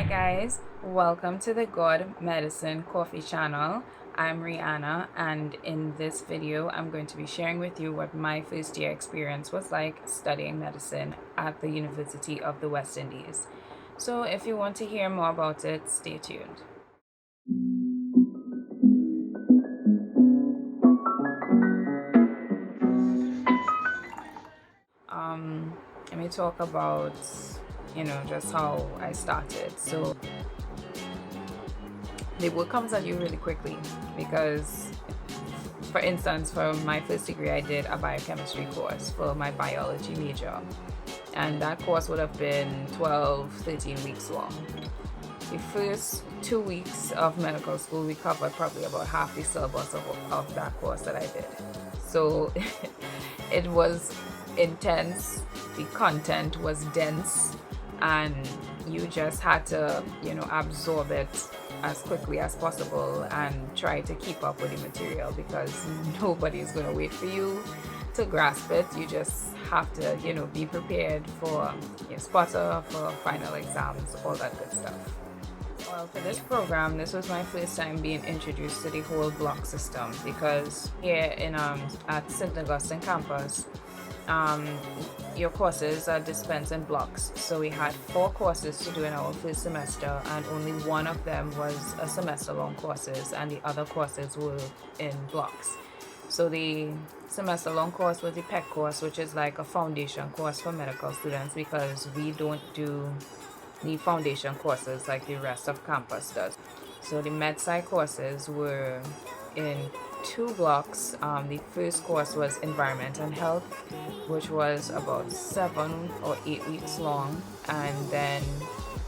Hi guys, welcome to the God Medicine Coffee channel. I'm Rihanna, and in this video I'm going to be sharing with you what my first year experience was like studying medicine at the University of the West Indies. So if you want to hear more about it, stay tuned. Let me talk about just how I started. So the work comes at you really quickly because, for instance, for my first degree, I did a biochemistry course for my biology major, and that course would have been 12, 13 weeks long. The first 2 weeks of medical school, we covered probably about half the syllabus of that course that I did. So it was intense, the content was dense, and you just had to, absorb it as quickly as possible and try to keep up with the material because nobody's going to wait for you to grasp it. You just have to, be prepared for your spotter, for final exams, all that good stuff. Well, for this program, this was my first time being introduced to the whole block system because here in at St. Augustine campus, your courses are dispensed in blocks. So we had 4 courses to do in our first semester, and only one of them was a semester-long courses, and the other courses were in blocks. So the semester-long course was the PEC course, which is like a foundation course for medical students because we don't do the foundation courses like the rest of campus does. So the med-sci courses were in 2 blocks. The first course was environment and health, which was about 7 or 8 weeks long, and then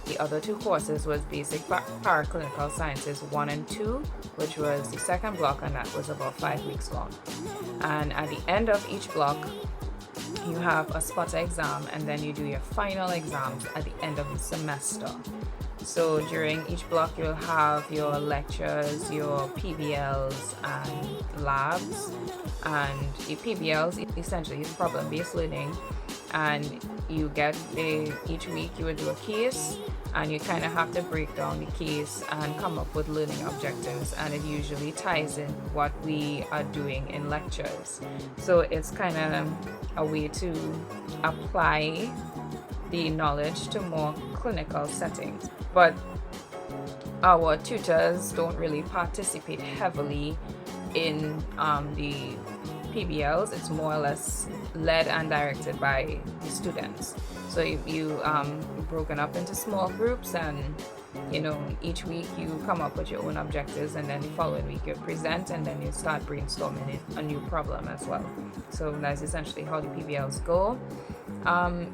the other 2 courses was basic paraclinical sciences 1 and 2, which was the second block, and that was about 5 weeks long. And at the end of each block you have a spotter exam, and then you do your final exams at the end of the semester. So during each block you'll have your lectures, your PBLs and labs. And the PBLs essentially is problem-based learning, and you get each week you would do a case, and you kind of have to break down the case and come up with learning objectives, and it usually ties in what we are doing in lectures. So it's kind of a way to apply the knowledge to more clinical settings. But our tutors don't really participate heavily in the PBLs. It's more or less led and directed by the students. So you broken up into small groups, and each week you come up with your own objectives, and then the following week you present, and then you start brainstorming a new problem as well. So that's essentially how the PBLs go.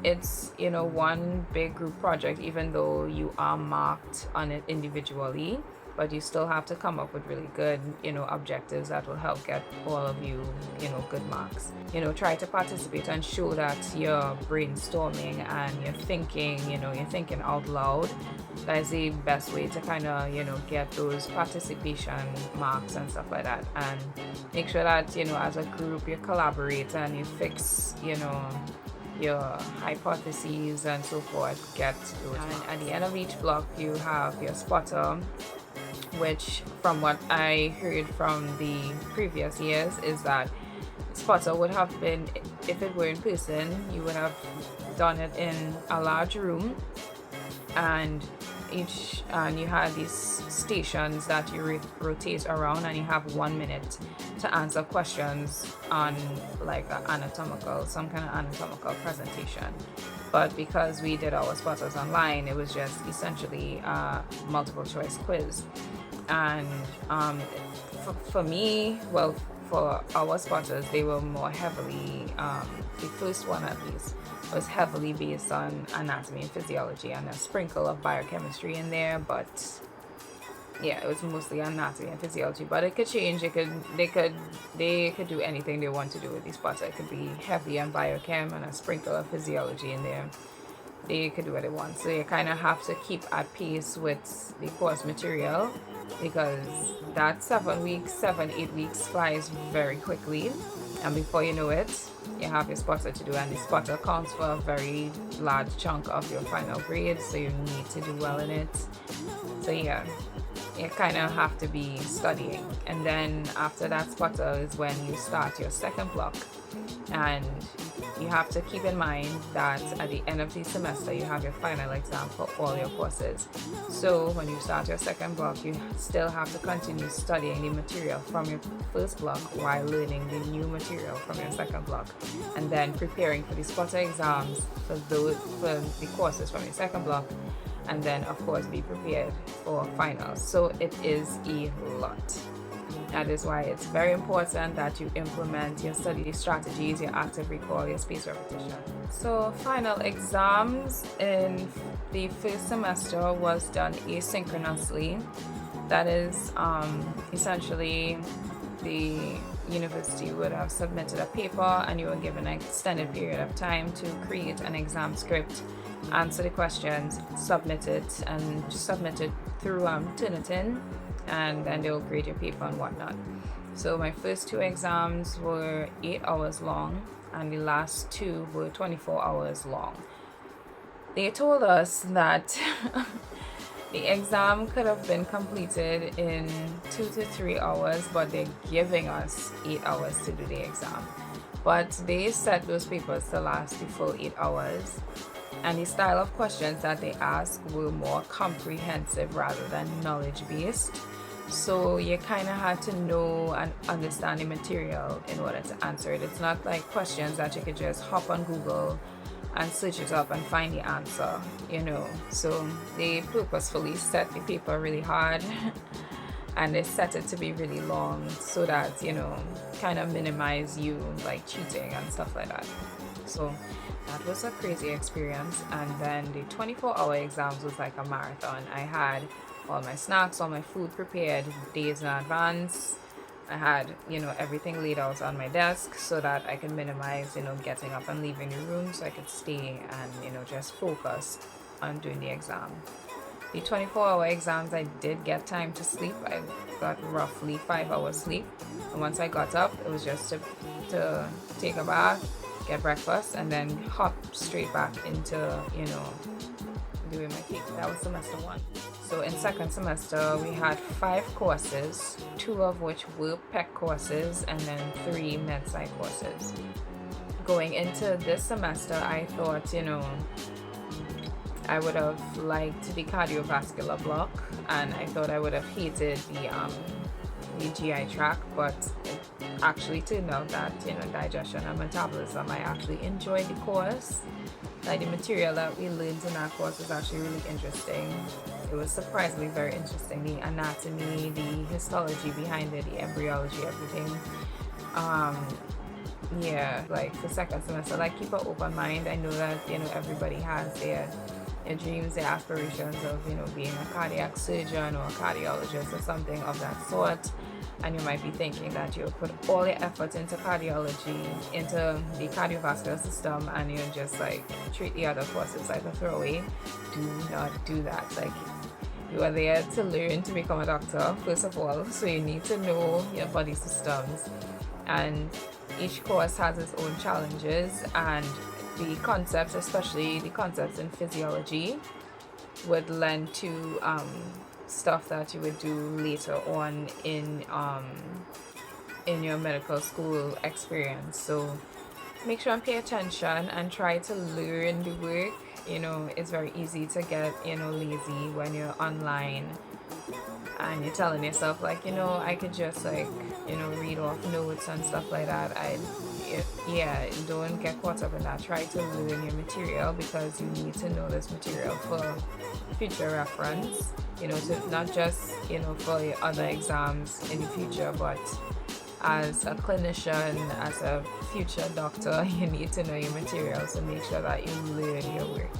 It's one big group project, even though you are marked on it individually, but you still have to come up with really good objectives that will help get all of you good marks. Try to participate and show that you're brainstorming and you're thinking out loud. That's the best way to kind of get those participation marks and stuff like that. And make sure that as a group you collaborate and you fix your hypotheses and so forth, get those. And at the end of each block you have your spotter, which from what I heard from the previous years is that spotter would have been, if it were in person, you would have done it in a large room, and you had these stations that you rotate around, and you have 1 minute to answer questions on like some kind of anatomical presentation. But because we did our spotters online, it was just essentially a multiple choice quiz. And for me, well, for our spotters, they were more heavily, the first one at least, was heavily based on anatomy and physiology and a sprinkle of biochemistry in there, but yeah, it was mostly anatomy and physiology. But it could change. They could do anything they want to do with the spotter. It could be heavy on biochem and a sprinkle of physiology in there. They could do what they want. So you kind of have to keep at pace with the course material, because that 7 weeks, 7-8 weeks flies very quickly. And before you know it, you have your spotter to do, and the spotter counts for a very large chunk of your final grade, so you need to do well in it. So yeah, you kind of have to be studying. And then after that spotter is when you start your second block, and you have to keep in mind that at the end of the semester you have your final exam for all your courses. So when you start your second block, you still have to continue studying the material from your first block while learning the new material from your second block, and then preparing for the spotter exams for the courses from your second block, and then of course be prepared for finals. So it is a lot. That is why it's very important that you implement your study strategies, your active recall, your spaced repetition. So final exams in the first semester was done asynchronously. That is essentially the university would have submitted a paper and you were given an extended period of time to create an exam script, answer the questions, submit it through Turnitin, and then they'll grade your paper and whatnot. So my first two exams were 8 hours long, and the last two were 24 hours long. They told us that the exam could have been completed in 2 to 3 hours, but they're giving us 8 hours to do the exam. But they set those papers to last the full 8 hours. And the style of questions that they asked were more comprehensive rather than knowledge-based. So you kind of had to know and understand the material in order to answer it. It's not like questions that you could just hop on Google and search it up and find the answer, So they purposefully set the paper really hard and they set it to be really long so that, kind of minimize you like cheating and stuff like that. So that was a crazy experience. And then the 24-hour exams was like a marathon. I had all my snacks, all my food prepared days in advance. I had, everything laid out on my desk so that I could minimize, getting up and leaving the room, so I could stay and, just focus on doing the exam. The 24-hour exams, I did get time to sleep. I got roughly 5 hours sleep. And once I got up, it was just to take a bath, get breakfast, and then hop straight back into, doing my paper. That was semester 1. So in second semester, we had 5 courses, 2 of which were PEC courses, and then 3 med-sci courses. Going into this semester, I thought, I would have liked the cardiovascular block, and I thought I would have hated the GI track, but it actually turned out that, digestion and metabolism, I actually enjoyed the course. Like the material that we learned in that course was actually really interesting. It was surprisingly very interesting. The anatomy, the histology behind it, the embryology, everything. Like for second semester, like keep an open mind. I know that, everybody has their dreams, their aspirations of, being a cardiac surgeon or a cardiologist or something of that sort. And you might be thinking that you'll put all your effort into cardiology, into the cardiovascular system, and you just like treat the other courses like a throwaway. Do not do that. Like, you are there to learn to become a doctor, first of all, so you need to know your body systems. And each course has its own challenges, and the concepts, especially the concepts in physiology, would lend to stuff that you would do later on in your medical school experience. So make sure and pay attention and try to learn the work. It's very easy to get lazy when you're online and you're telling yourself like, I could just like, read off notes and stuff like that. Don't get caught up in that. Try to learn your material, because you need to know this material for future reference, to not just, for your other exams in the future, but as a clinician, as a future doctor, you need to know your material, so make sure that you learn your work.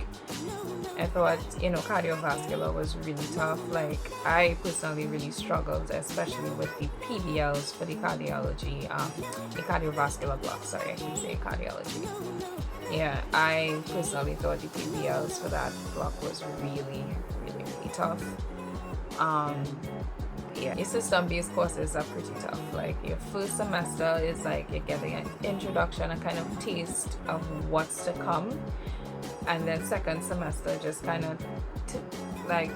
I thought, cardiovascular was really tough. Like, I personally really struggled, especially with the PBLs for the cardiology, the cardiovascular block. Sorry, I keep saying cardiology. Yeah, I personally thought the PBLs for that block was really, really, really tough. yeah, your system-based courses are pretty tough. Like your first semester is like you're getting an introduction, a kind of taste of what's to come, and then second semester just kind of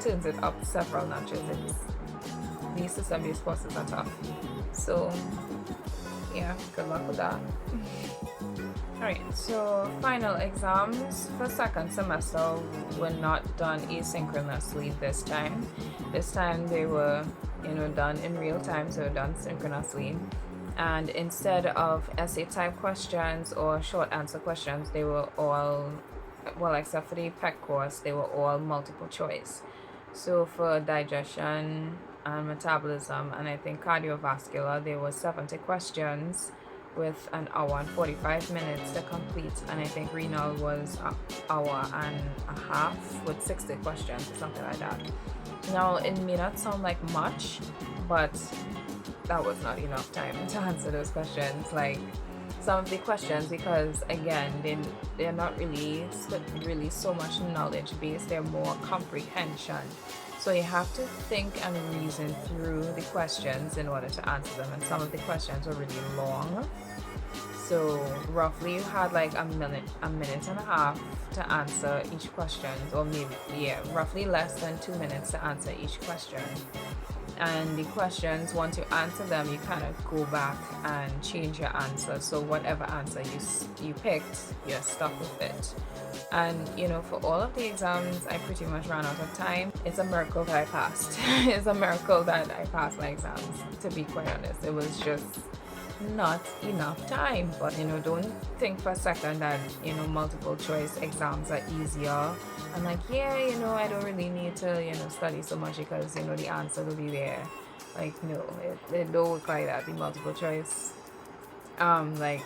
turns it up several notches. These system-based courses are tough. So yeah, good luck with that. Alright, so final exams for second semester were not done asynchronously this time. This time they were, done in real time, so done synchronously. And instead of essay type questions or short answer questions, they were all, well, except for the PEC course, they were all multiple choice. So for digestion and metabolism, and I think cardiovascular, there were 70 questions with an hour and 45 minutes to complete, and I think renal was an hour and a half with 60 questions or something like that. Now it may not sound like much, but that was not enough time to answer those questions. Like some of the questions, because again they're not really so much knowledge based, they're more comprehension. So you have to think and reason through the questions in order to answer them, and some of the questions were really long. So roughly you had like a minute and a half to answer each question, or maybe roughly less than 2 minutes to answer each question. And the questions, once you answer them, you kind of go back and change your answer. So whatever answer you picked, you're stuck with it. And for all of the exams, I pretty much ran out of time. It's a miracle that I passed. It's a miracle that I passed my exams, to be quite honest. It was just not enough time. But don't think for a second that multiple choice exams are easier. I'm like, I don't really need to study so much because the answer will be there. Like, no, it don't work like that. The multiple choice, like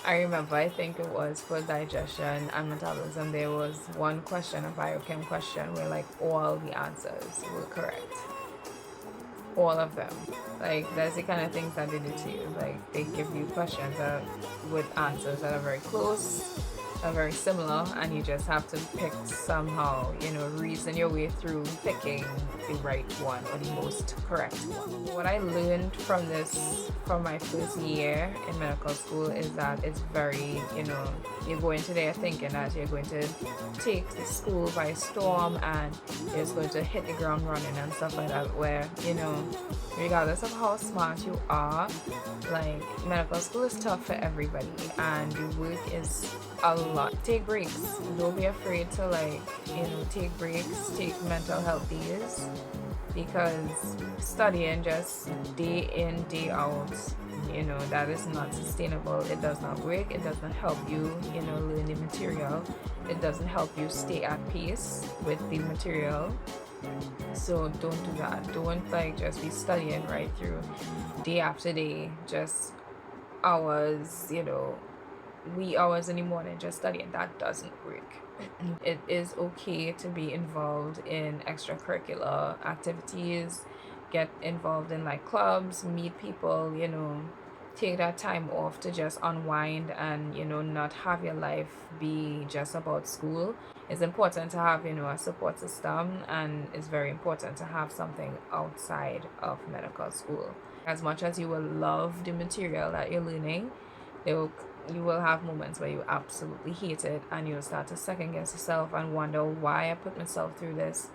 I remember, I think it was for digestion and metabolism, there was one question, a biochem question, where like all the answers were correct. All of them. Like, that's the kind of things that they do to you. Like, they give you questions with answers that are very close, are very similar, and you just have to pick somehow, reason your way through picking the right one or the most correct one. What I learned from my first year in medical school is that it's very, you go into there thinking that you're going to take the school by storm and you're just going to hit the ground running and stuff like that, where, regardless of how smart you are, like, medical school is tough for everybody, and the work is a lot. Take breaks. Don't be afraid to take breaks, take mental health days, because studying just day in, day out, that is not sustainable. It does not work. It does not help you, learn the material. It doesn't help you stay at peace with the material. So don't do that. Don't just be studying right through day after day, just hours, wee hours in the morning just studying. That doesn't work. It is okay to be involved in extracurricular activities, get involved in like clubs, meet people, take that time off to just unwind and not have your life be just about school. It's important to have a support system, and it's very important to have something outside of medical school. As much as you will love the material that you're learning, you will have moments where you absolutely hate it, and you'll start to second guess yourself and wonder why I put myself through this.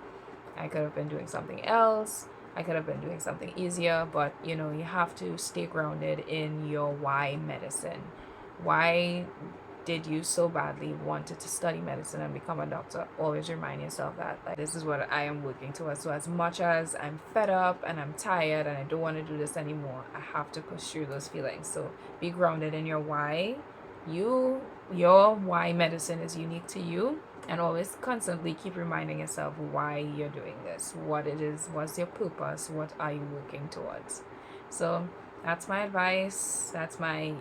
I could have been doing something else. I could have been doing something easier. But you have to stay grounded in your why medicine. Why did you so badly wanted to study medicine and become a doctor? Always remind yourself that this is what I am working towards. So as much as I'm fed up and I'm tired and I don't want to do this anymore, I have to push through those feelings. So be grounded in your why. Your why medicine is unique to you, and always constantly keep reminding yourself why you're doing this, what it is, what's your purpose, what are you working towards. So that's my advice. That's my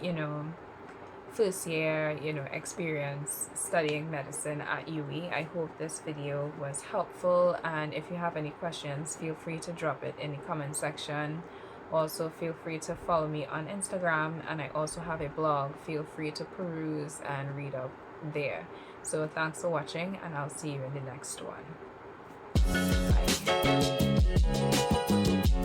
first year experience studying medicine at UWI. I hope this video was helpful, and if you have any questions, feel free to drop it in the comment section. Also, feel free to follow me on Instagram, and I also have a blog. Feel free to peruse and read up there. So thanks for watching, and I'll see you in the next one. Bye.